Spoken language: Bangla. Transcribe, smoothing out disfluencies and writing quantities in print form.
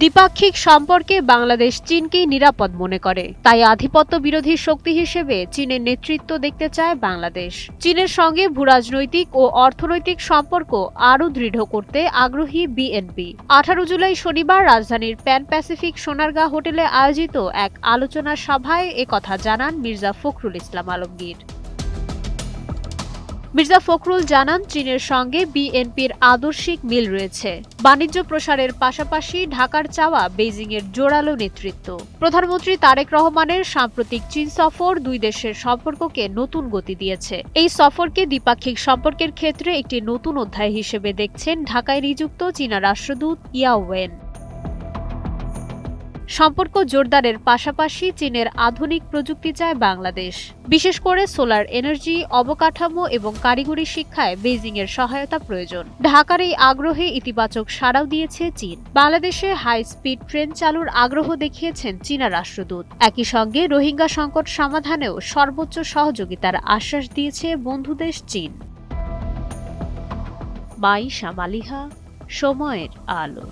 দ্বিপাক্ষিক সম্পর্কে বাংলাদেশ চীনকেই নিরাপদ মনে করে, তাই আধিপত্য বিরোধী শক্তি হিসেবে চীনের নেতৃত্ব দেখতে চায় বাংলাদেশ। চীনের সঙ্গে ভূরাজনৈতিক ও অর্থনৈতিক সম্পর্ক আরও দৃঢ় করতে আগ্রহী বিএনপি। 18 জুলাই শনিবার রাজধানীর প্যান প্যাসিফিক সোনারগাঁ হোটেলে আয়োজিত এক আলোচনা সভায় একথা জানান মির্জা ফখরুল ইসলাম আলমগীর। মির্জা ফখরুল জানান, চীনের সঙ্গে বিএনপির আদর্শিক মিল রয়েছে। বাণিজ্য প্রসারের পাশাপাশি ঢাকার চাওয়া বেইজিংয়ের জোরালো নেতৃত্ব। প্রধানমন্ত্রী তারেক রহমানের সাম্প্রতিক চীন সফর দুই দেশের সম্পর্ককে নতুন গতি দিয়েছে। এই সফরকে দ্বিপাক্ষিক সম্পর্কের ক্ষেত্রে একটি নতুন অধ্যায় হিসেবে দেখছেন ঢাকায় নিযুক্ত চীনা রাষ্ট্রদূত ইয়া ওয়েন। সম্পর্ক জোরদারের পাশাপাশি চীনের আধুনিক প্রযুক্তি চায় বাংলাদেশ। বিশেষ করে সোলার এনার্জি, অবকাঠামো এবং কারিগরি শিক্ষায় বেইজিংয়ের সহায়তা প্রয়োজন। ঢাকার এই আগ্রহে ইতিবাচক সাড়াও দিয়েছে চীন। বাংলাদেশে হাই স্পিড ট্রেন চালুর আগ্রহ দেখিয়েছেন চীনা রাষ্ট্রদূত। একই সঙ্গে রোহিঙ্গা সংকট সমাধানেও সর্বোচ্চ সহযোগিতার আশ্বাস দিয়েছে বন্ধুদেশ চীন। মাইশা মালিহা, সময়ের আলো।